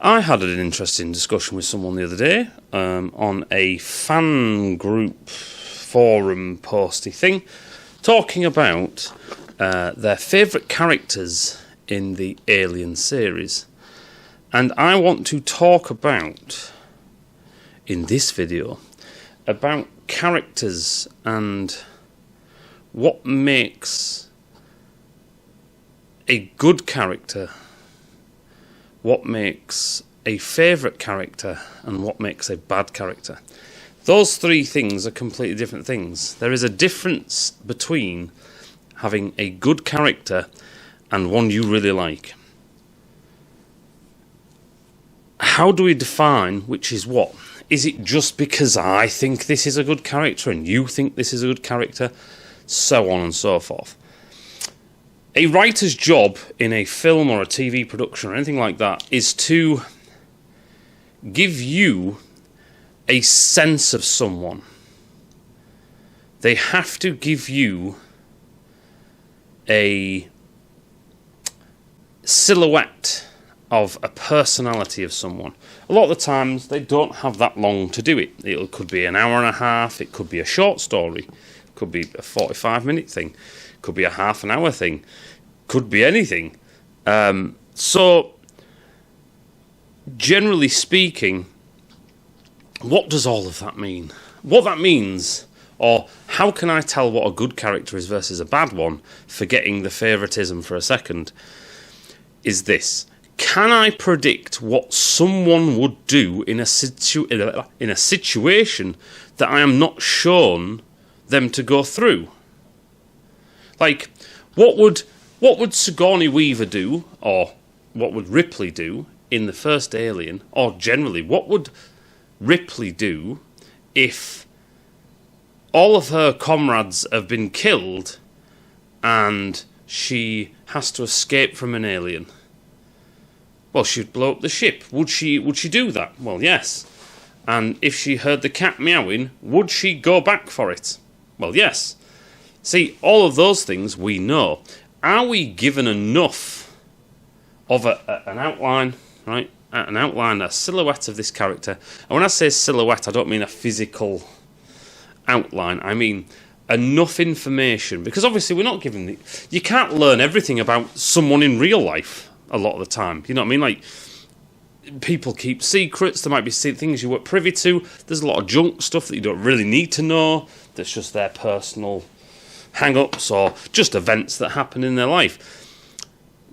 I had an interesting discussion with someone the other day on a fan group forum posty thing, talking about their favourite characters in the Alien series. And I want to talk about, in this video, about characters and what makes a good character, what makes a favourite character, and what makes a bad character. Those three things are completely different things. There is a difference between having a good character and one you really like. How do we define which is what? Is it just because I think this is a good character and you think this is a good character? So on and so forth. A writer's job in a film or a TV production or anything like that is to give you a sense of someone. They have to give you a silhouette of a personality of someone. A lot of the times they don't have that long to do it. It could be an hour and a half, it could be a short story, it could be a 45-minute thing, it could be a half an hour thing, could be anything. So, generally speaking, what does all of that mean? What that means, or how can I tell what a good character is versus a bad one, forgetting the favouritism for a second, is this. Can I predict what someone would do in a situation that I am not shown them to go through? Like, what would Sigourney Weaver do, or what would Ripley do in the first Alien, or generally, what would Ripley do if all of her comrades have been killed and she has to escape from an alien? Well, she'd blow up the ship. Would she do that? Well, yes. And if she heard the cat meowing, would she go back for it? Well, yes. See, all of those things we know. Are we given enough of an outline, right? An outline, a silhouette of this character. And when I say silhouette, I don't mean a physical outline. I mean enough information. Because obviously we're not given... You can't learn everything about someone in real life a lot of the time. You know what I mean? Like, people keep secrets. There might be things you weren't privy to. There's a lot of junk stuff that you don't really need to know. That's just their personal hang-ups or just events that happen in their life.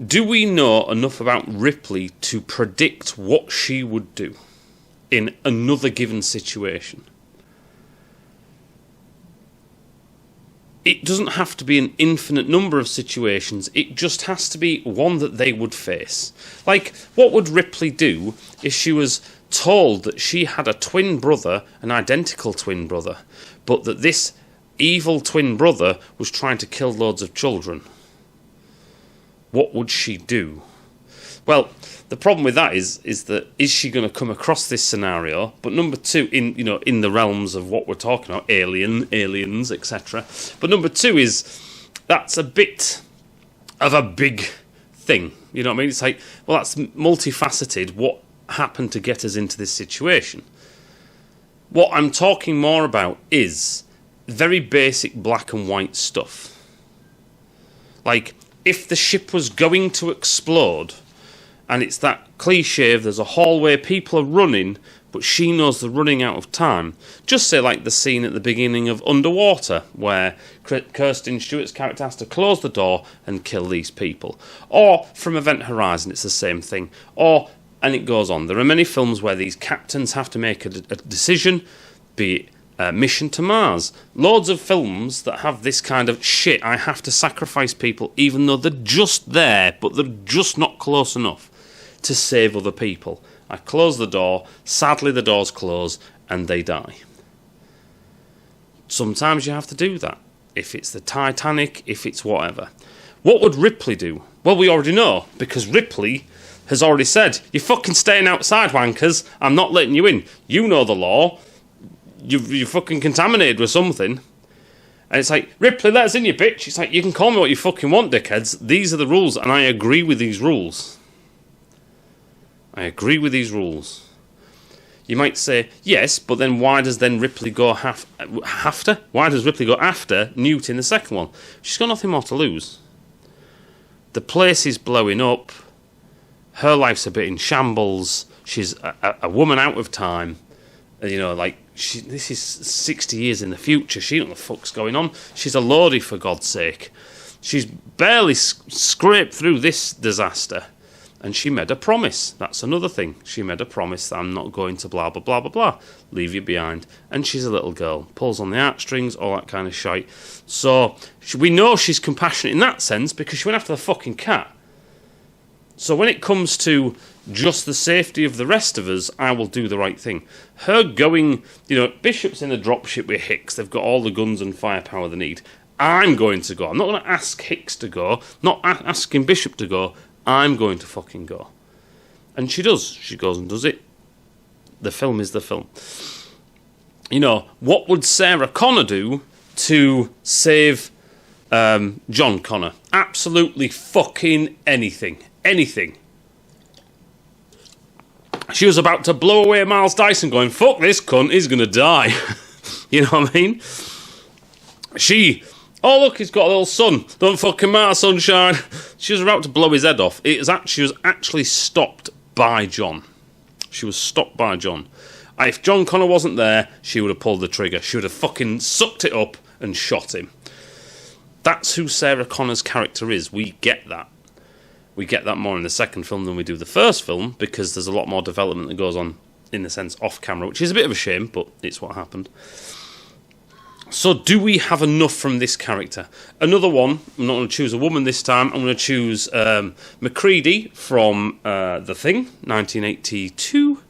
Do we know enough about Ripley to predict what she would do in another given situation? It doesn't have to be an infinite number of situations. It just has to be one that they would face. Like, what would Ripley do if she was told that she had a twin brother, an identical twin brother, but that this evil twin brother was trying to kill loads of children? What would she do? Well, the problem with that is that is she going to come across this scenario? But number two, in the realms of what we're talking about, aliens, etc. But number two is that's a bit of a big thing. You know what I mean? It's like, well, that's multifaceted. What happened to get us into this situation? What I'm talking more about is very basic black and white stuff. Like, if the ship was going to explode, and it's that cliche of there's a hallway, people are running, but she knows they're running out of time. Just say like the scene at the beginning of Underwater, where Kirsten Stewart's character has to close the door and kill these people. Or from Event Horizon, it's the same thing. And it goes on. There are many films where these captains have to make a decision, be it Mission to Mars. Loads of films that have this kind of shit, I have to sacrifice people even though they're just there, but they're just not close enough to save other people. I close the door, sadly the doors close, and they die. Sometimes you have to do that. If it's the Titanic, if it's whatever. What would Ripley do? Well, we already know, because Ripley has already said, you're fucking staying outside, wankers, I'm not letting you in. You know the law. You're fucking contaminated with something. And it's like, Ripley, let us in, you bitch. It's like, you can call me what you fucking want, dickheads. These are the rules, and I agree with these rules. I agree with these rules. You might say, yes, but then why does then Ripley go after? Why does Ripley go after Newt in the second one? She's got nothing more to lose. The place is blowing up. Her life's a bit in shambles. She's a woman out of time. You know, like, this is 60 years in the future. She don't know what the fuck's going on. She's a Lodi, for God's sake. She's barely scraped through this disaster. And she made a promise. That's another thing. She made a promise that I'm not going to blah, blah, blah, blah, blah. Leave you behind. And she's a little girl. Pulls on the heartstrings, all that kind of shite. So, we know she's compassionate in that sense because she went after the fucking cat. So when it comes to just the safety of the rest of us, I will do the right thing. Her going, you know, Bishop's in a dropship with Hicks. They've got all the guns and firepower they need. I'm going to go. I'm not going to ask Hicks to go. Not asking Bishop to go. I'm going to fucking go. And she does. She goes and does it. The film is the film. You know, what would Sarah Connor do to save John Connor? Absolutely fucking anything. Anything. She was about to blow away Miles Dyson going, fuck this cunt, he's going to die. You know what I mean? Oh look, he's got a little son. Don't fucking matter, sunshine. She was about to blow his head off. She was actually stopped by John. She was stopped by John. If John Connor wasn't there, she would have pulled the trigger. She would have fucking sucked it up and shot him. That's who Sarah Connor's character is. We get that. We get that more in the second film than we do the first film because there's a lot more development that goes on, in a sense, off camera, which is a bit of a shame, but it's what happened. So do we have enough from this character? Another one, I'm not going to choose a woman this time, I'm going to choose Macready from The Thing, 1982.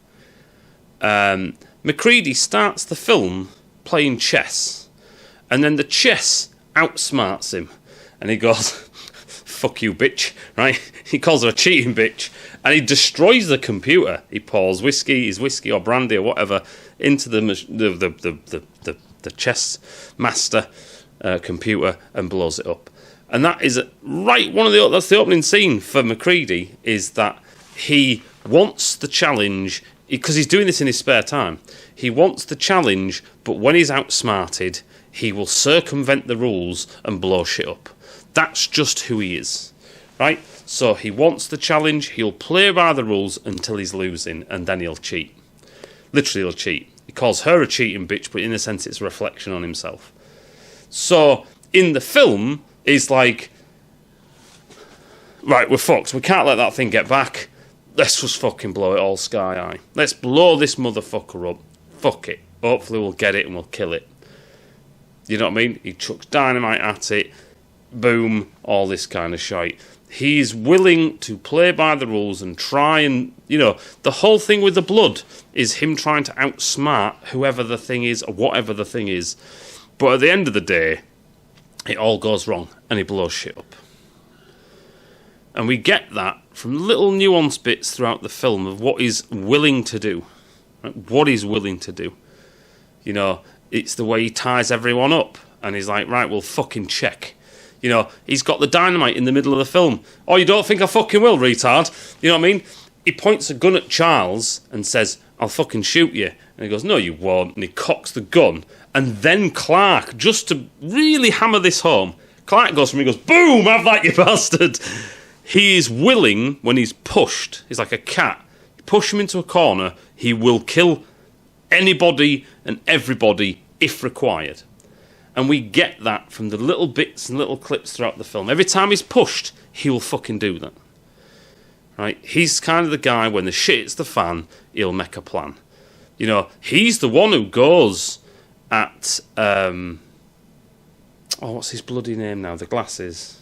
Macready starts the film playing chess, and then the chess outsmarts him, and he goes, fuck you, bitch, right? He calls her a cheating bitch, and he destroys the computer. He pours his whiskey or brandy or whatever into the chess master computer and blows it up. And that is that's the opening scene for Macready, is that he wants the challenge because he's doing this in his spare time. He wants the challenge, but when he's outsmarted, he will circumvent the rules and blow shit up. That's just who he is, right? So he wants the challenge, he'll play by the rules until he's losing, and then he'll cheat. Literally, he'll cheat. He calls her a cheating bitch, but in a sense, it's a reflection on himself. So, in the film, it's like, right, we're fucked. We can't let that thing get back. Let's just fucking blow it all sky high. Let's blow this motherfucker up. Fuck it. Hopefully we'll get it and we'll kill it. You know what I mean? He chucks dynamite at it. Boom. All this kind of shite. He's willing to play by the rules and try and, you know, the whole thing with the blood is him trying to outsmart whoever the thing is or whatever the thing is. But at the end of the day, it all goes wrong and he blows shit up. And we get that from little nuance bits throughout the film of what he's willing to do. Right? What he's willing to do. You know, it's the way he ties everyone up. And he's like, right, we'll fucking check. You know, he's got the dynamite in the middle of the film. Oh, you don't think I fucking will, retard? You know what I mean? He points a gun at Charles and says, I'll fucking shoot you. And he goes, no, you won't. And he cocks the gun. And then Clark, just to really hammer this home, Clark goes from him and goes, boom, have that, you bastard. He is willing, when he's pushed, he's like a cat. You push him into a corner, he will kill anybody and everybody if required. And we get that from the little bits and little clips throughout the film. Every time he's pushed, he will fucking do that. Right? He's kind of the guy, when the shit hits the fan, he'll make a plan. You know, he's the one who goes at... what's his bloody name now? The glasses.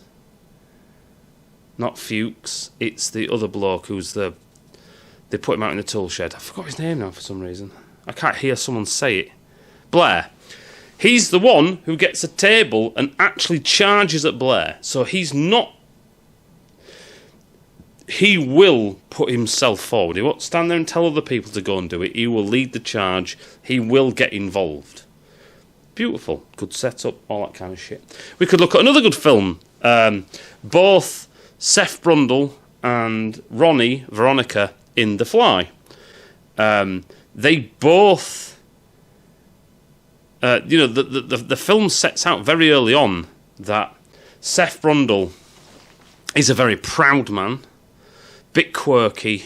Not Fuchs. It's the other bloke who's the... They put him out in the tool shed. I forgot his name now for some reason. I can't hear someone say it. Blair. He's the one who gets a table and actually charges at Blair. So he's not... He will put himself forward. He won't stand there and tell other people to go and do it. He will lead the charge. He will get involved. Beautiful. Good setup. All that kind of shit. We could look at another good film. Both Seth Brundle and Ronnie, Veronica, in The Fly. They both, the film sets out very early on that Seth Brundle is a very proud man, bit quirky,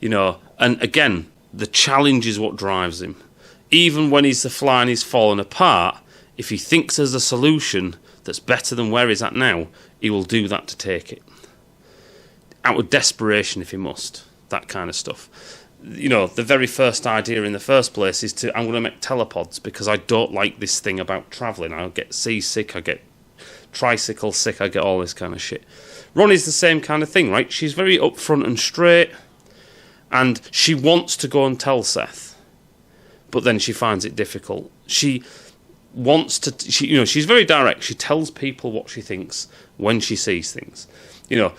and again, the challenge is what drives him. Even when he's the Fly and he's fallen apart, if he thinks there's a solution that's better than where he's at now, he will do that to take it. Out of desperation if he must. That kind of stuff. The very first idea in the first place is I'm going to make telepods because I don't like this thing about travelling. I'll get seasick, I get tricycle sick, I get all this kind of shit. Ronnie's the same kind of thing, right? She's very upfront and straight, and she wants to go and tell Seth, but then she finds it difficult. She wants to, she's very direct. She tells people what she thinks when she sees things.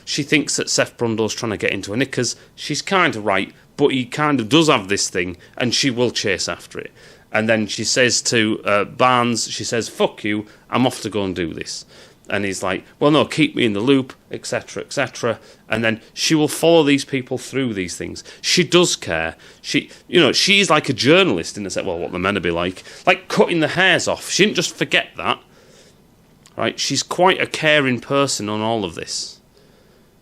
She thinks that Seth Brundle's trying to get into her knickers. She's kind of right, but he kind of does have this thing, and she will chase after it. And then she says to Barnes, she says, fuck you, I'm off to go and do this. And he's like, well, no, keep me in the loop, etc., etc. And then she will follow these people through these things. She does care. She's like a journalist in the sense, well, what the men will be like cutting the hairs off. She didn't just forget that, right? She's quite a caring person on all of this.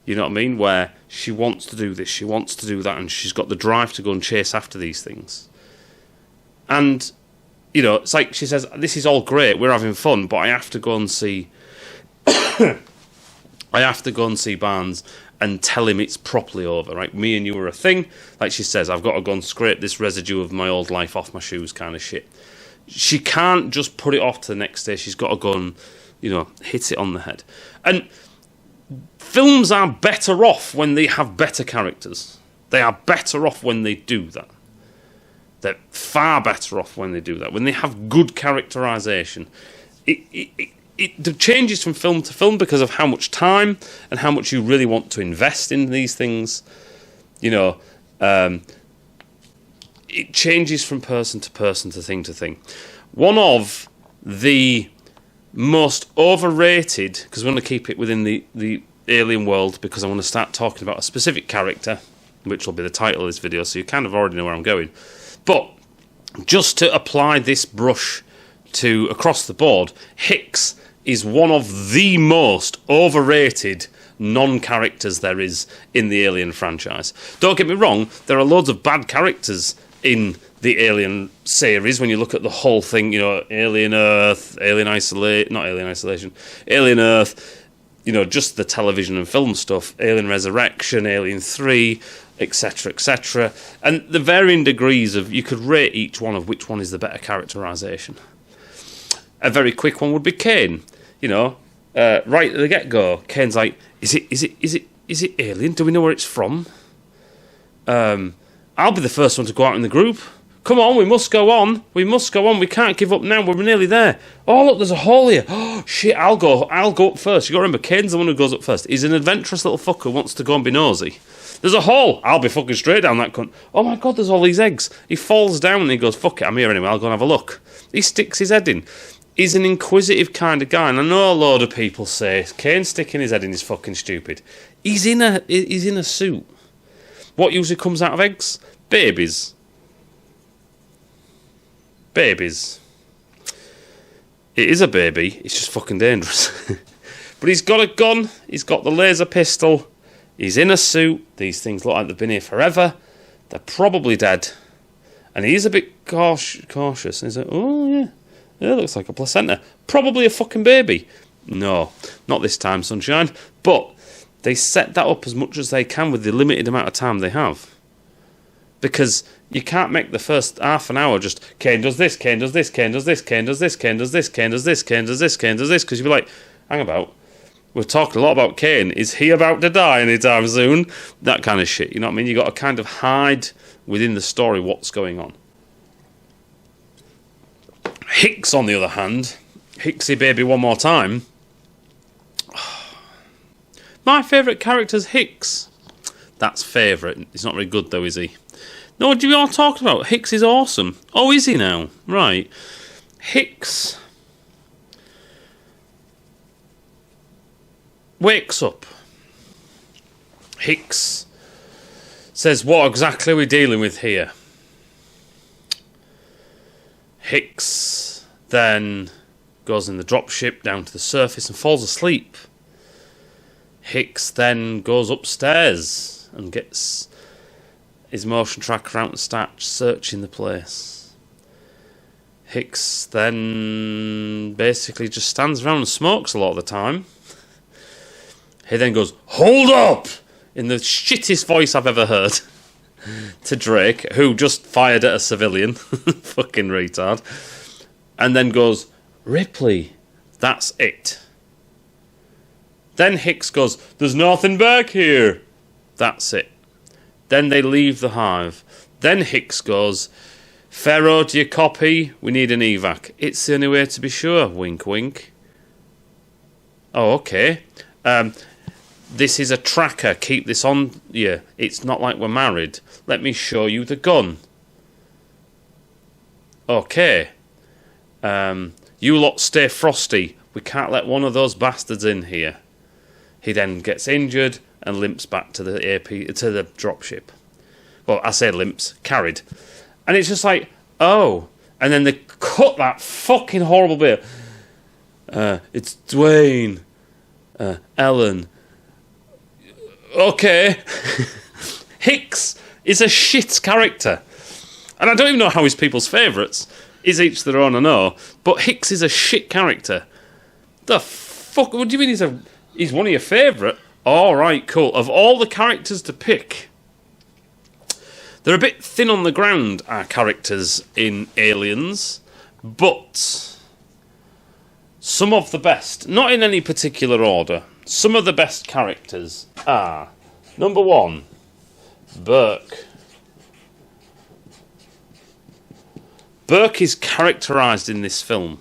You know what I mean? Where she wants to do this, she wants to do that, and she's got the drive to go and chase after these things. And, it's like she says, this is all great, we're having fun, but I have to go and see Barnes and tell him it's properly over, right? Me and you are a thing. Like she says, I've got to go and scrape this residue of my old life off my shoes kind of shit. She can't just put it off to the next day. She's got to go and, hit it on the head. And films are better off when they have better characters. They are better off when they do that. They're far better off when they do that. When they have good characterisation. It changes from film to film because of how much time and how much you really want to invest in these things. It changes from person to person, to thing. One of the most overrated, because we want to keep it within the alien world, because I want to start talking about a specific character, which will be the title of this video, so you kind of already know where I'm going. But just to apply this brush to across the board, Hicks is one of the most overrated non-characters there is in the Alien franchise. Don't get me wrong, there are loads of bad characters in the Alien series when you look at the whole thing, Alien Earth, Alien Isolation, Alien Earth, just the television and film stuff, Alien Resurrection, Alien 3, etc., etc. And the varying degrees of, you could rate each one of which one is the better characterisation. A very quick one would be Kane. Right at the get-go, Kane's like, is it alien? Do we know where it's from? I'll be the first one to go out in the group. Come on, we must go on. We can't give up now. We're nearly there. Oh, look, there's a hole here. Oh, shit, I'll go up first. You got to remember, Kane's the one who goes up first. He's an adventurous little fucker who wants to go and be nosy. There's a hole. I'll be fucking straight down that cunt. Oh, my God, there's all these eggs. He falls down and he goes, fuck it, I'm here anyway. I'll go and have a look. He sticks his head in. He's an inquisitive kind of guy, and I know a load of people say Kane sticking his head in is fucking stupid. He's in a suit. What usually comes out of eggs? Babies. It is a baby. It's just fucking dangerous. But he's got a gun. He's got the laser pistol. He's in a suit. These things look like they've been here forever. They're probably dead. And he's a bit cautious. And he's like, oh, yeah. Yeah, it looks like a placenta. Probably a fucking baby. No, not this time, sunshine. But they set that up as much as they can with the limited amount of time they have. Because you can't make the first half an hour just, Kane does this, Kane does this, Kane does this, Kane does this, Kane does this, Kane does this, Kane does this, Kane does this, because you'll be like, hang about. We've talked a lot about Kane. Is he about to die anytime soon? That kind of shit. You know what I mean? You've got to kind of hide within the story what's going on. Hicks, on the other hand, Hicksy baby one more time. My favourite character's Hicks. That's favourite. He's not very good though, is he? No, what are you all talking about? Hicks is awesome. Oh, is he now? Right. Hicks wakes up. Hicks says, what exactly are we dealing with here? Hicks then goes in the dropship down to the surface and falls asleep. Hicks then goes upstairs and gets his motion tracker out and starts searching the place. Hicks then basically just stands around and smokes a lot of the time. He then goes, hold up! In the shittiest voice I've ever heard. To Drake, who just fired at a civilian. Fucking retard. And then goes, Ripley, that's it. Then Hicks goes, there's nothing back here. That's it. Then they leave the hive. Then Hicks goes, Pharaoh, do you copy? We need an evac. It's the only way to be sure. Wink, wink. Oh, okay. This is a tracker. Keep this on you. It's not like we're married. Let me show you the gun. Okay. You lot stay frosty. We can't let one of those bastards in here. He then gets injured and limps back to the dropship. Well, I say limps, carried. And it's just like, oh. And then they cut that fucking horrible bit. It's Dwayne. Ellen. Okay. Hicks is a shit character. And I don't even know how he's people's favourites. Is each their own, I know. But Hicks is a shit character. The fuck? What do you mean he's one of your favourite? Alright, cool. Of all the characters to pick, they're a bit thin on the ground, our characters in Aliens. But some of the best, not in any particular order, some of the best characters are, number 1, Burke. Burke is characterised in this film.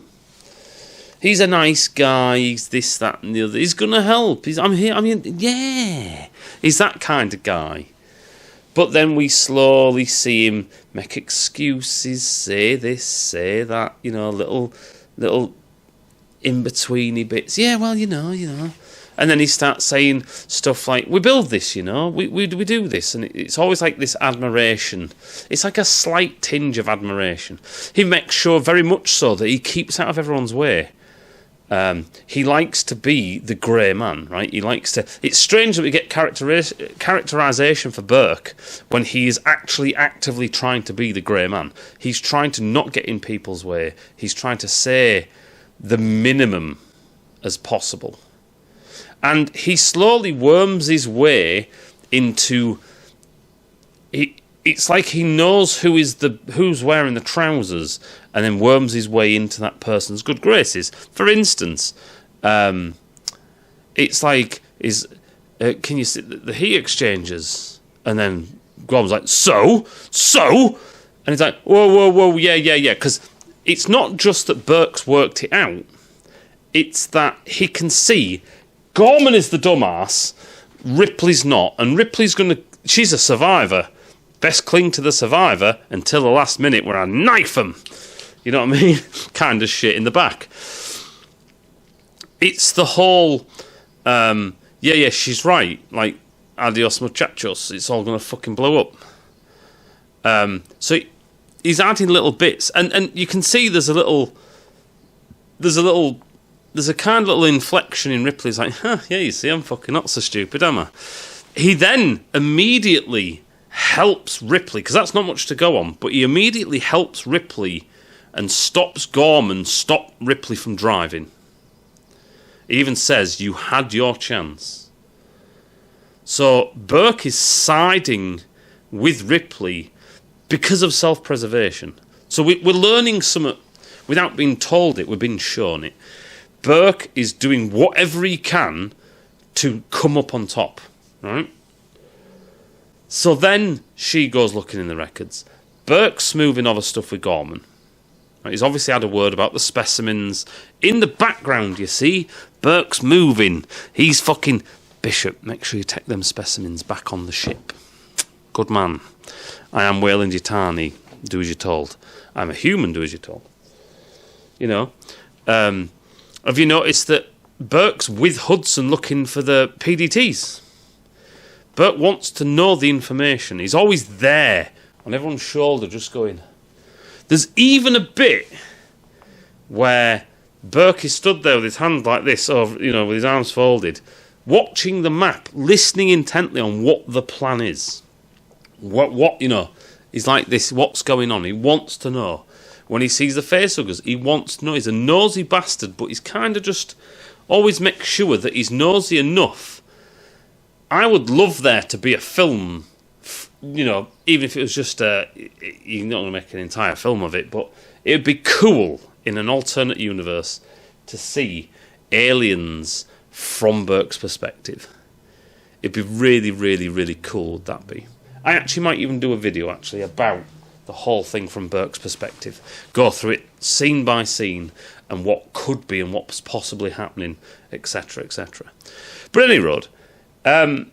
He's a nice guy, he's this, that and the other. He's going to help. I'm here, yeah. He's that kind of guy. But then we slowly see him make excuses, say this, say that, little in-betweeny bits. Yeah, well, you know. And then he starts saying stuff like, we build this, we do this. And it's always like this admiration. It's like a slight tinge of admiration. He makes sure very much so that he keeps out of everyone's way. He likes to be the grey man, right? He likes to... It's strange that we get characterisation for Burke when he is actually actively trying to be the grey man. He's trying to not get in people's way. He's trying to say the minimum as possible. And he slowly worms his way into... It's like he knows who's wearing the trousers and then worms his way into that person's good graces. For instance, it's like... can you see the heat exchangers? And then Guam's like, so? And he's like, whoa, yeah. Because it's not just that Burke's worked it out. It's that he can see... Gorman is the dumbass, Ripley's not, and Ripley's she's a survivor. Best cling to the survivor until the last minute where I knife him. You know what I mean? Kind of shit in the back. It's the whole, yeah, she's right. Like, adios muchachos. It's all going to fucking blow up. So he's adding little bits. And you can see there's a kind of little inflection in Ripley's like, yeah, you see, I'm fucking not so stupid, am I? He then immediately helps Ripley, because that's not much to go on, but he immediately helps Ripley and stops Gorman, stop Ripley from driving. He even says, you had your chance. So Burke is siding with Ripley because of self-preservation. So we're learning something without being told it, we're being shown it. Burke is doing whatever he can to come up on top, right? So then she goes looking in the records. Burke's smoothing other stuff with Gorman. Right, he's obviously had a word about the specimens. In the background, you see, Burke's moving. He's fucking... Bishop, make sure you take them specimens back on the ship. Good man. I am Wayland Yutani. Do as you're told. I'm a human, do as you're told. Have you noticed that Burke's with Hudson looking for the PDTs? Burke wants to know the information. He's always there on everyone's shoulder just going... There's even a bit where Burke is stood there with his hand like this, or, with his arms folded, watching the map, listening intently on what the plan is. He's like this, what's going on? He wants to know. When he sees the facehuggers, he wants to know. He's a nosy bastard, but he's kind of just always makes sure that he's nosy enough. I would love there to be a film, even if it was just you're not going to make an entire film of it, but it would be cool in an alternate universe to see aliens from Burke's perspective. It'd be really, really, really cool, would that be? I actually might even do a video, about the whole thing from Burke's perspective. Go through it scene by scene, and what could be and what's possibly happening, etc., etc. But at any rate, and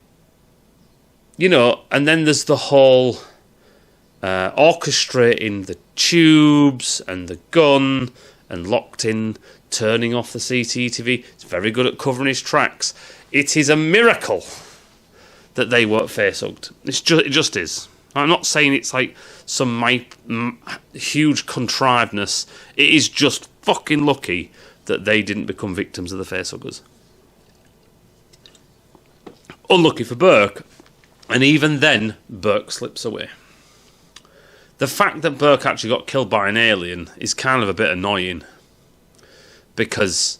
then there's the whole orchestrating the tubes and the gun and locked in, turning off the CCTV. It's very good at covering his tracks. It is a miracle that they weren't face-hugged. It just is. I'm not saying it's like some huge contrivedness. It is just fucking lucky that they didn't become victims of the facehuggers. Unlucky for Burke, and even then, Burke slips away. The fact that Burke actually got killed by an alien is kind of a bit annoying, because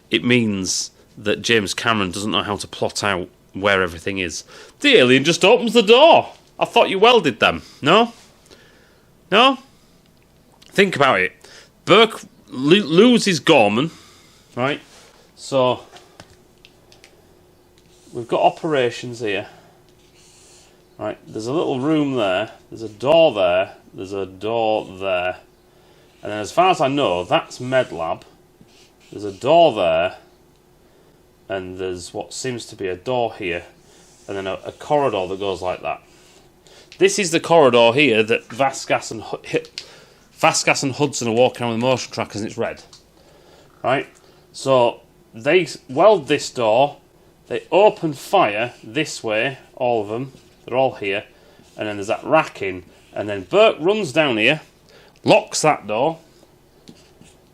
it means that James Cameron doesn't know how to plot out where everything is. The alien just opens the door. I thought you welded them. No? Think about it. Burke loses Gorman, right? So, we've got operations here. Right, there's a little room there. There's a door there. There's a door there. And then as far as I know, that's MedLab. There's a door there. And there's what seems to be a door here. And then a corridor that goes like that. This is the corridor here that Vasquez and Hudson are walking around with motion trackers, and it's red. Right? So they weld this door. They open fire this way, all of them. They're all here. And then there's that racking. And then Burke runs down here, locks that door.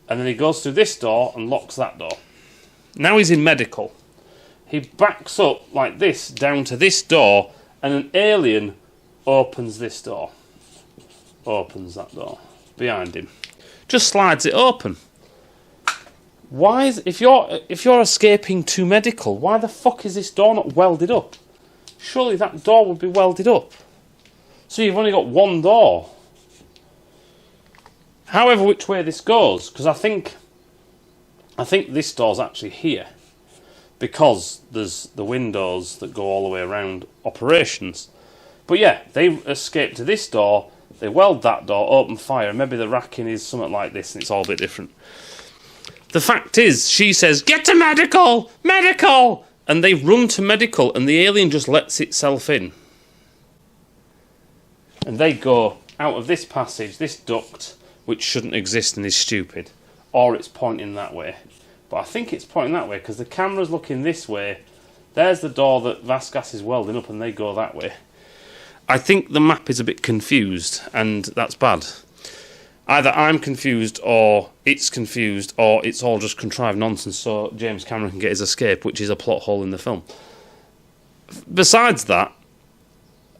And then he goes through this door and locks that door. Now he's in medical. He backs up like this down to this door, and an alien opens this door. Opens that door behind him. Just slides it open. Why is if you're escaping to medical, why the fuck is this door not welded up? Surely that door would be welded up. So you've only got one door. However which way this goes, because I think this door's actually here. Because there's the windows that go all the way around operations. But yeah, they escape to this door, they weld that door, open fire, and maybe the racking is something like this and it's all a bit different. The fact is, she says, "Get to medical! Medical!" And they run to medical and the alien just lets itself in. And they go out of this passage, this duct, which shouldn't exist and is stupid. Or it's pointing that way. But I think it's pointing that way because the camera's looking this way. There's the door that Vasquez is welding up and they go that way. I think the map is a bit confused, and that's bad. Either I'm confused, or it's confused, or it's all just contrived nonsense so James Cameron can get his escape, which is a plot hole in the film. Besides that,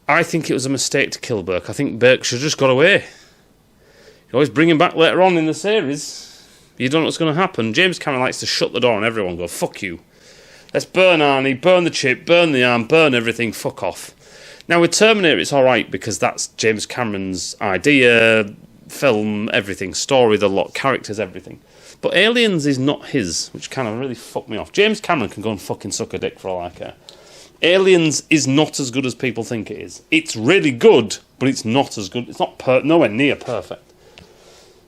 I think it was a mistake to kill Burke. I think Burke should have just got away. You always bring him back later on in the series. You don't know what's going to happen. James Cameron likes to shut the door on everyone and go, "Fuck you. Let's burn Arnie, burn the chip, burn the arm, burn everything, fuck off." Now with Terminator it's alright because that's James Cameron's idea, film, everything, story, the lot, characters, everything. But Aliens is not his, which kind of really fucked me off. James Cameron can go and fucking suck a dick for all I care. Aliens is not as good as people think it is. It's really good, but it's not as good. It's not nowhere near perfect.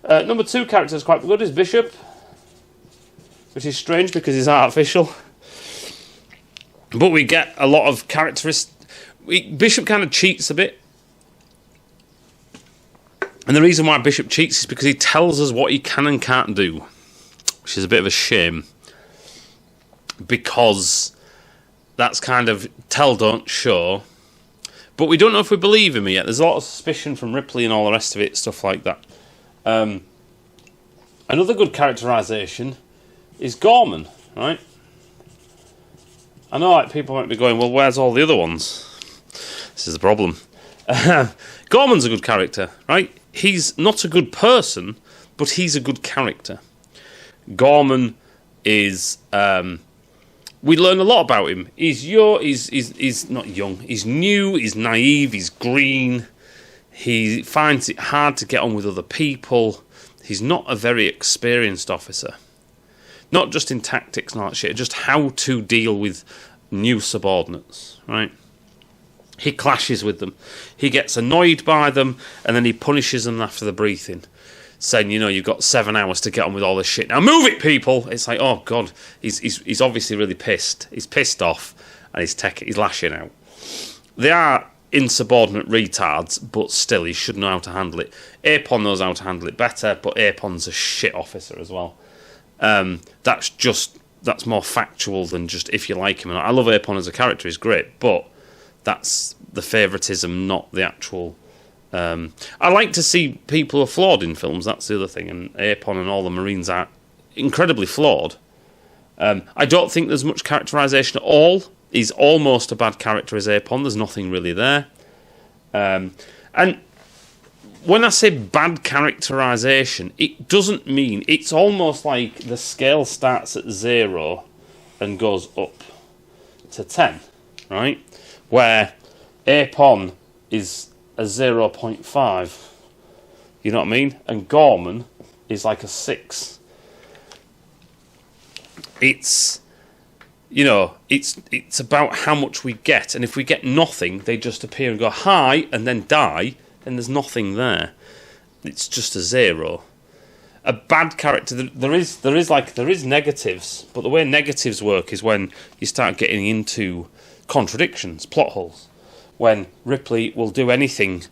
Number 2 character is quite good, is Bishop, which is strange because he's artificial. But we get a lot of characteristics. Bishop kind of cheats a bit. And the reason why Bishop cheats is because he tells us what he can and can't do, which is a bit of a shame. Because That's kind of tell, don't show. But we don't know if we believe him yet. There's a lot of suspicion from Ripley and all the rest of it, stuff like that. Another good characterisation is Gorman, right? I know like people might be going, well, where's all the other ones? This is the problem. Gorman's a good character, right? He's not a good person, but he's a good character. Gorman is... we learn a lot about him. He's not young. He's new, he's naive, he's green. He finds it hard to get on with other people. He's not a very experienced officer. Not just in tactics and all that shit, just how to deal with new subordinates, right? He clashes with them. He gets annoyed by them, and then he punishes them after the briefing, saying, you know, you've got 7 hours to get on with all this shit. Now move it, people! It's like, oh, God, he's obviously really pissed. He's pissed off, and he's lashing out. They are insubordinate retards, but still, he should know how to handle it. Apon knows how to handle it better, but Apon's a shit officer as well. That's more factual than just if you like him. And I love Apon as a character; he's great, but that's the favouritism, not the actual. I like to see people who are flawed in films. That's the other thing, and Apon and all the Marines are incredibly flawed. I don't think there's much characterisation at all. He's almost a bad character as Apon. There's nothing really there, and when I say bad characterisation, it doesn't mean... It's almost like the scale starts at 0 and goes up to 10, right? Where Apon is a 0.5, you know what I mean? And Gorman is like a 6. It's... You know, it's about how much we get, and if we get nothing, they just appear and go hi and then die, and there's nothing there. It's just a 0. A bad character. There is negatives, but the way negatives work is when you start getting into contradictions, plot holes. When Ripley will do anything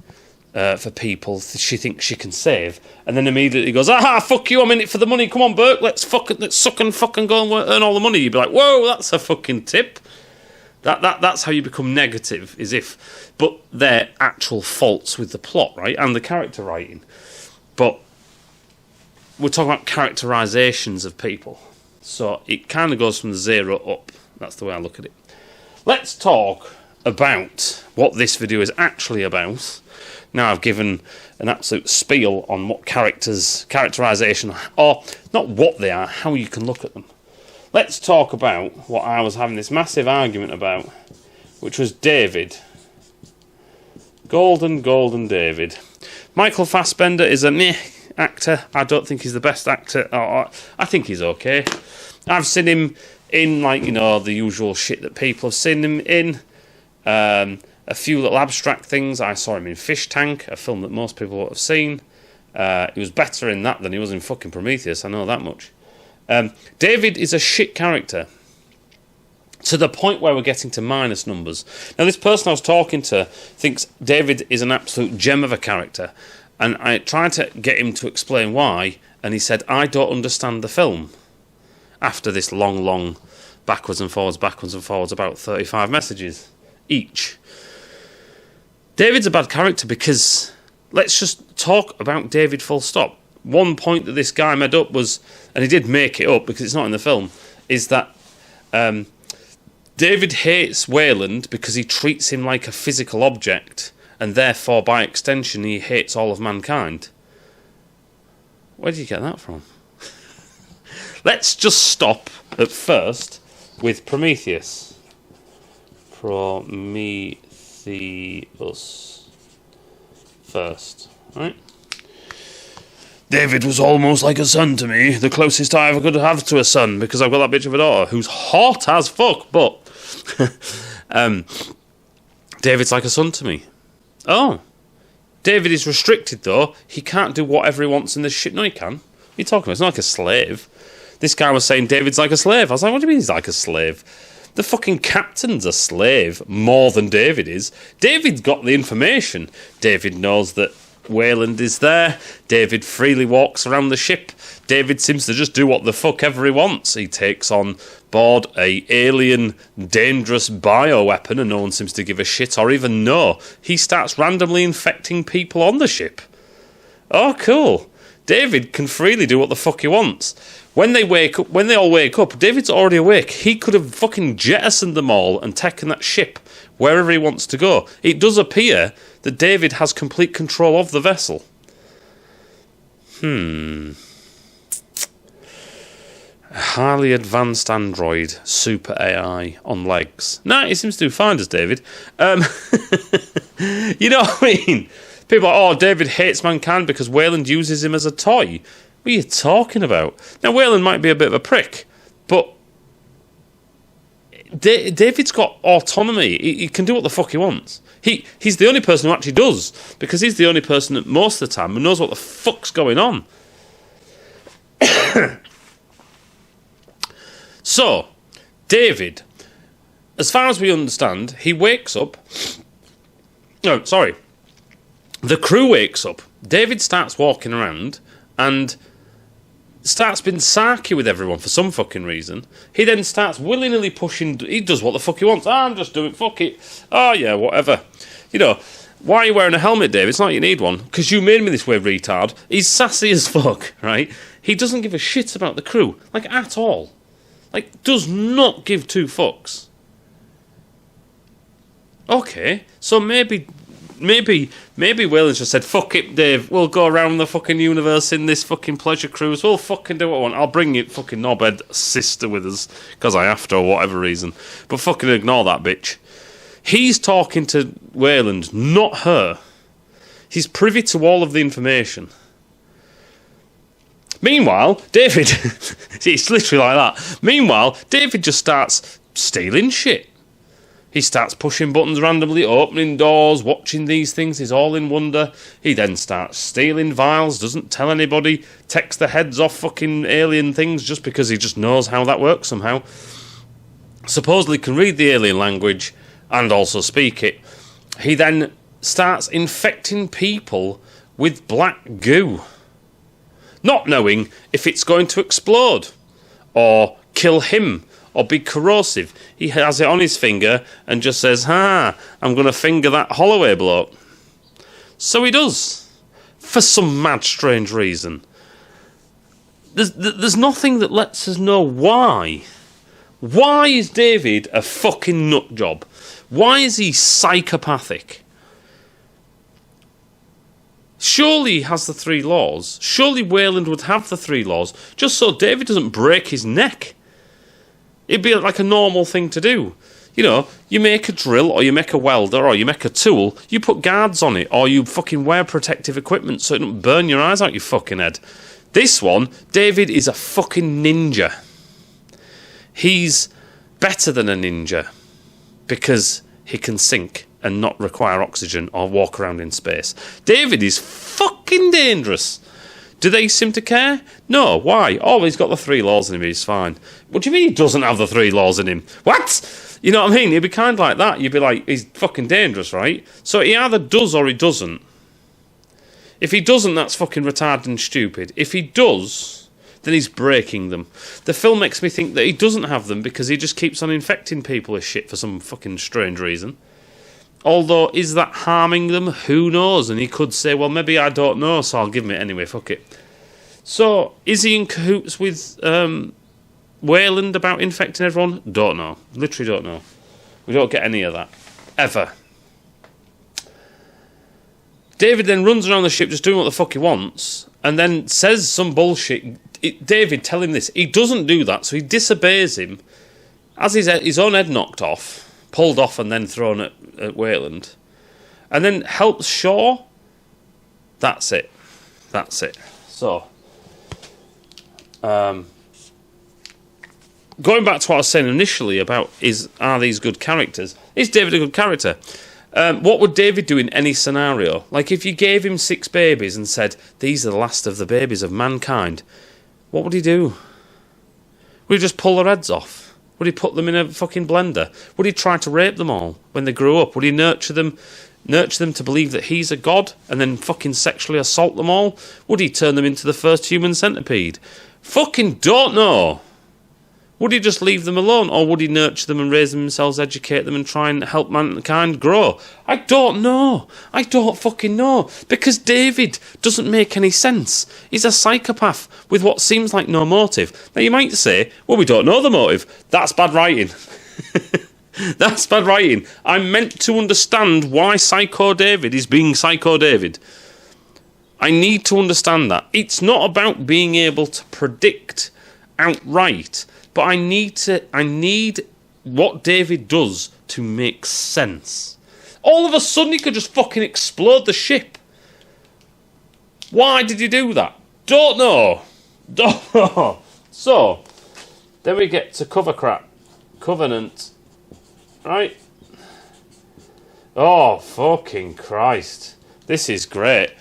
for people she thinks she can save, and then immediately goes, "Aha, fuck you! I'm in it for the money. Come on, Burke. Let's suck and fucking go and earn all the money." You'd be like, "Whoa, that's a fucking tip." That's how you become negative, but they're actual faults with the plot, right, and the character writing. But we're talking about characterizations of people, so it kind of goes from the 0 up. That's the way I look at it. Let's talk about what this video is actually about. Now I've given an absolute spiel on what characterization, or not what they are, how you can look at them. Let's talk about what I was having this massive argument about, which was David. Golden David. Michael Fassbender is a meh actor. I don't think he's the best actor. I think he's okay. I've seen him in, like, you know, the usual shit that people have seen him in. A few little abstract things. I saw him in Fish Tank, a film that most people won't have seen. He was better in that than he was in fucking Prometheus, I know that much. David is a shit character, to the point where we're getting to minus numbers. Now, this person I was talking to thinks David is an absolute gem of a character, and I tried to get him to explain why, and he said, I don't understand the film. After this long, backwards and forwards, about 35 messages each. David's a bad character because, let's just talk about David full stop. One point that this guy made up was, and he did make it up because it's not in the film, is that David hates Wayland because he treats him like a physical object, and therefore, by extension, he hates all of mankind. Where did you get that from? Let's just stop at first with Prometheus. Prometheus first, right? David was almost like a son to me, the closest I ever could have to a son, because I've got that bitch of a daughter who's hot as fuck, but David's like a son to me. Oh, David is restricted though. He can't do whatever he wants in this shit. No, he can. What are you talking about? It's not like a slave. This guy was saying David's like a slave. I was like, what do you mean he's like a slave? The fucking captain's a slave more than David is. David's got the information. David knows that Wayland is there. David freely walks around the ship. David seems to just do what the fuck ever he wants. He takes on board a alien, dangerous bioweapon, and no one seems to give a shit or even know. He starts randomly infecting people on the ship. Oh, cool. David can freely do what the fuck he wants. When they all wake up, David's already awake. He could have fucking jettisoned them all and taken that ship wherever he wants to go. It does appear that David has complete control of the vessel. A highly advanced android, super AI on legs. Nah, he seems to do fine, does David. You know what I mean? People are, David hates mankind because Wayland uses him as a toy. What are you talking about? Now, Wayland might be a bit of a prick, but David's got autonomy. He can do what the fuck he wants. He's the only person who actually does, because he's the only person that most of the time who knows what the fuck's going on. So, David, as far as we understand, he wakes up. No, sorry. The crew wakes up. David starts walking around and starts being sarky with everyone for some fucking reason. He then starts willy-nilly pushing. He does what the fuck he wants. I'm just doing fuck it. Oh, yeah, whatever. You know, why are you wearing a helmet, David? It's not you need one. Because you made me this way, retard. He's sassy as fuck, right? He doesn't give a shit about the crew. Like, at all. Like, does not give two fucks. Okay, so maybe Wayland just said, fuck it, Dave, we'll go around the fucking universe in this fucking pleasure cruise, we'll fucking do what I want, I'll bring you fucking knobhead sister with us, because I have to, or whatever reason, but fucking ignore that bitch. He's talking to Wayland, not her. He's privy to all of the information. Meanwhile, David, it's literally like that. Meanwhile, David just starts stealing shit. He starts pushing buttons randomly, opening doors, watching these things. He's all in wonder. He then starts stealing vials, doesn't tell anybody, takes the heads off fucking alien things just because he just knows how that works somehow. Supposedly can read the alien language and also speak it. He then starts infecting people with black goo, not knowing if it's going to explode or kill him or be corrosive. He has it on his finger and just says, I'm going to finger that Holloway bloke. So he does, for some mad, strange reason. There's nothing that lets us know why. Why is David a fucking nut job? Why is he psychopathic? Surely he has the 3 laws. Surely Wayland would have the 3 laws, just so David doesn't break his neck. It'd be like a normal thing to do. You know, you make a drill, or you make a welder, or you make a tool, you put guards on it, or you fucking wear protective equipment so it don't burn your eyes out your fucking head. This one, David is a fucking ninja. He's better than a ninja because he can sink and not require oxygen or walk around in space. David is fucking dangerous. Do they seem to care? No. Why? Oh, he's got the 3 laws in him, he's fine. What do you mean he doesn't have the 3 laws in him? What? You know what I mean? He'd be kind of like that. You'd be like, he's fucking dangerous, right? So he either does or he doesn't. If he doesn't, that's fucking retarded and stupid. If he does, then he's breaking them. The film makes me think that he doesn't have them because he just keeps on infecting people with shit for some fucking strange reason. Although, is that harming them? Who knows? And he could say, well, maybe I don't know, so I'll give him it anyway, fuck it. So, is he in cahoots with Wayland about infecting everyone? Don't know. Literally don't know. We don't get any of that. Ever. David then runs around the ship just doing what the fuck he wants, and then says some bullshit. David, tell him this. He doesn't do that, so he disobeys him, has his own head knocked off, pulled off and then thrown at Wayland, and then helps Shaw. That's it. So, going back to what I was saying initially about are these good characters? Is David a good character? What would David do in any scenario? Like if you gave him 6 babies and said, these are the last of the babies of mankind, what would he do? Would he just pull their heads off? Would he put them in a fucking blender? Would he try to rape them all when they grew up? Would he nurture them nurture them to believe that he's a god and then fucking sexually assault them all? Would he turn them into the first human centipede? Fucking don't know. Would he just leave them alone, or would he nurture them and raise them themselves, educate them and try and help mankind grow? I don't know. I don't fucking know. Because David doesn't make any sense. He's a psychopath with what seems like no motive. Now you might say, well, we don't know the motive. That's bad writing. That's bad writing. I'm meant to understand why Psycho David is being Psycho David. I need to understand that. It's not about being able to predict outright, but I need what David does to make sense. All of a sudden he could just fucking explode the ship. Why did he do that? Don't know. Don't know. So, then we get to cover crap. Covenant. Right? Oh, fucking Christ. This is great.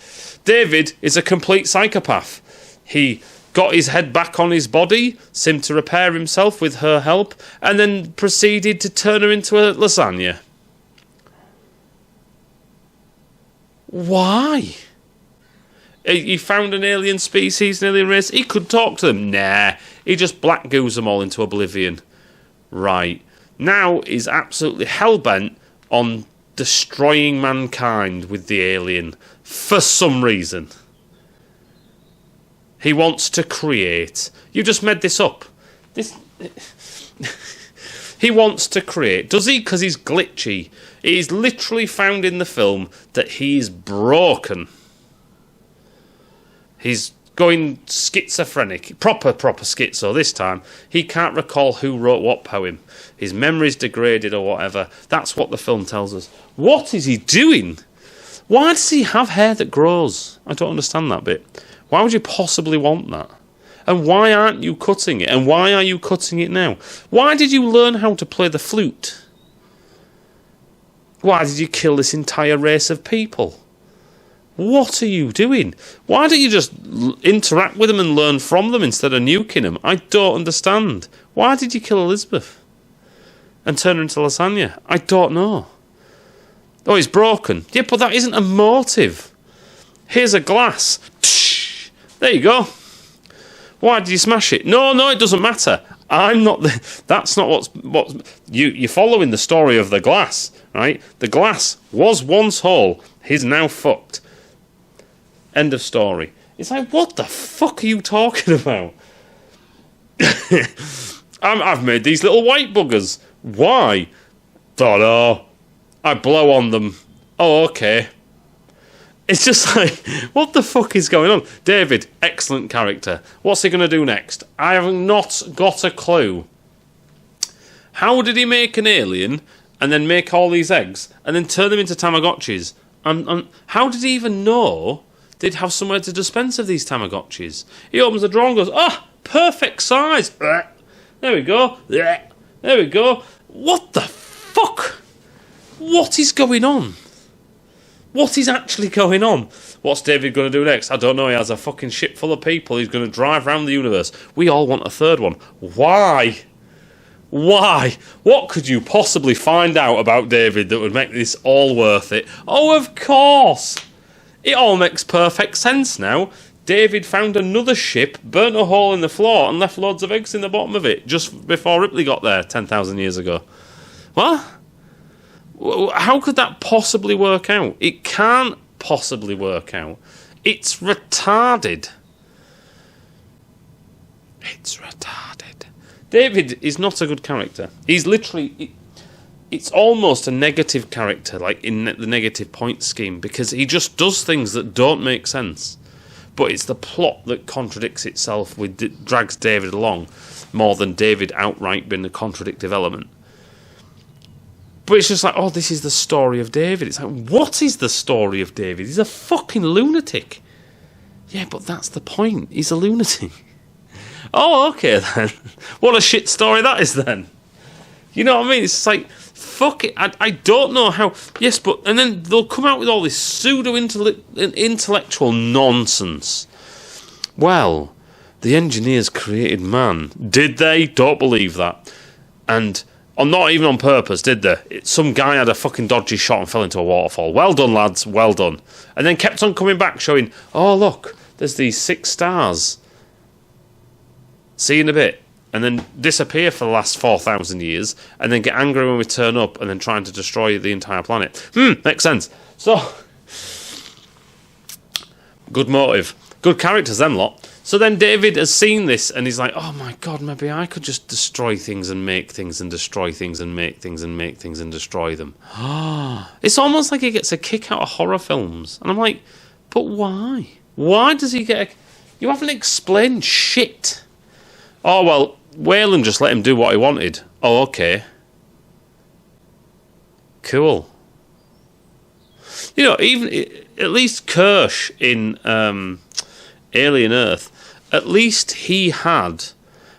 David is a complete psychopath. He got his head back on his body, seemed to repair himself with her help, and then proceeded to turn her into a lasagna. Why? He found an alien species, an alien race. He could talk to them. Nah, he just black goos them all into oblivion. Right. Now he's absolutely hell-bent on destroying mankind with the alien for some reason. He wants to create. You just made this up. He wants to create. Does he? Because he's glitchy. It is literally found in the film that he's broken. He's going schizophrenic. Proper schizo this time. He can't recall who wrote what poem. His memory's degraded or whatever. That's what the film tells us. What is he doing? Why does he have hair that grows? I don't understand that bit. Why would you possibly want that? And why aren't you cutting it? And why are you cutting it now? Why did you learn how to play the flute? Why did you kill this entire race of people? What are you doing? Why don't you just interact with them and learn from them instead of nuking them? I don't understand. Why did you kill Elizabeth? And turn her into lasagna? I don't know. Oh, he's broken. Yeah, but that isn't a motive. Here's a glass. There you go. Why did you smash it? No, it doesn't matter. I'm not the... That's not what's you're following the story of the glass, right? The glass was once whole. He's now fucked. End of story. It's like, what the fuck are you talking about? I've made these little white buggers. Why? Don't know. I blow on them. Oh, okay. It's just like, what the fuck is going on? David, excellent character. What's he going to do next? I have not got a clue. How did he make an alien and then make all these eggs and then turn them into Tamagotchis? How did he even know they'd have somewhere to dispense of these Tamagotchis? He opens the drawer and goes, perfect size. There we go. There we go. What the fuck? What is going on? What is actually going on? What's David going to do next? I don't know. He has a fucking ship full of people. He's going to drive around the universe. We all want a third one. Why? Why? What could you possibly find out about David that would make this all worth it? Oh, of course. It all makes perfect sense now. David found another ship, burnt a hole in the floor, and left loads of eggs in the bottom of it just before Ripley got there 10,000 years ago. What? How could that possibly work out? It can't possibly work out. It's retarded. It's retarded. David is not a good character. He's literally... It's almost a negative character, like in the negative point scheme, because he just does things that don't make sense. But it's the plot that contradicts itself, drags David along, more than David outright being a contradictive element. But it's just like, oh, this is the story of David. It's like, what is the story of David? He's a fucking lunatic. Yeah, but that's the point. He's a lunatic. Oh, okay then. What a shit story that is then. You know what I mean? It's like, fuck it. I don't know how. Yes, but... And then they'll come out with all this pseudo-intellectual nonsense. Well, the engineers created man. Did they? Don't believe that. And Or not even on purpose, did they? Some guy had a fucking dodgy shot and fell into a waterfall. Well done, lads, well done. And then kept on coming back, showing, oh, look, there's these 6 stars. See you in a bit. And then disappear for the last 4,000 years, and then get angry when we turn up, and then trying to destroy the entire planet. Makes sense. So, good motive. Good characters, them lot. So then David has seen this, and he's like, oh my God, maybe I could just destroy things and make things and destroy things and make things and make things and destroy them. It's almost like he gets a kick out of horror films. And I'm like, but why? Why does he get a... You haven't explained shit. Oh, well, Wayland just let him do what he wanted. Oh, okay. Cool. You know, even at least Kirsch in Alien Earth, at least he had,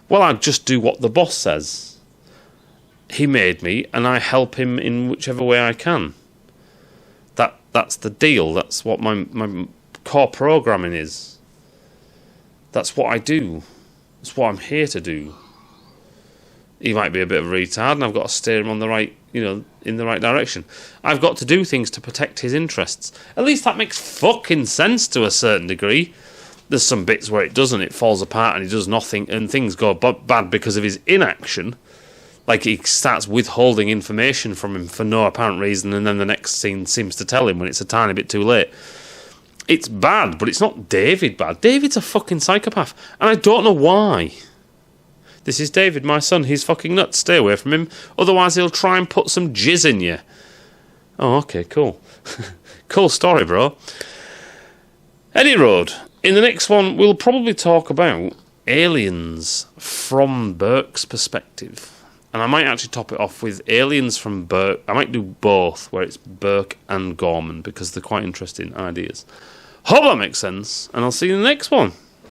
well, I'd just do what the boss says. He made me, and I help him in whichever way I can. That's the deal. That's what my core programming is. That's what I do. That's what I'm here to do. He might be a bit of a retard, and I've got to steer him on the right, in the right direction. I've got to do things to protect his interests. At least that makes fucking sense to a certain degree. There's some bits where it doesn't. It falls apart and he does nothing, and things go bad because of his inaction. Like he starts withholding information from him for no apparent reason, and then the next scene seems to tell him when it's a tiny bit too late. It's bad, but it's not David bad. David's a fucking psychopath, and I don't know why. This is David, my son. He's fucking nuts. Stay away from him. Otherwise, he'll try and put some jizz in you. Oh, okay, cool. Cool story, bro. Any road. In the next one, we'll probably talk about aliens from Burke's perspective. And I might actually top it off with aliens from Burke. I might do both, where it's Burke and Gorman, because they're quite interesting ideas. Hope that makes sense, and I'll see you in the next one.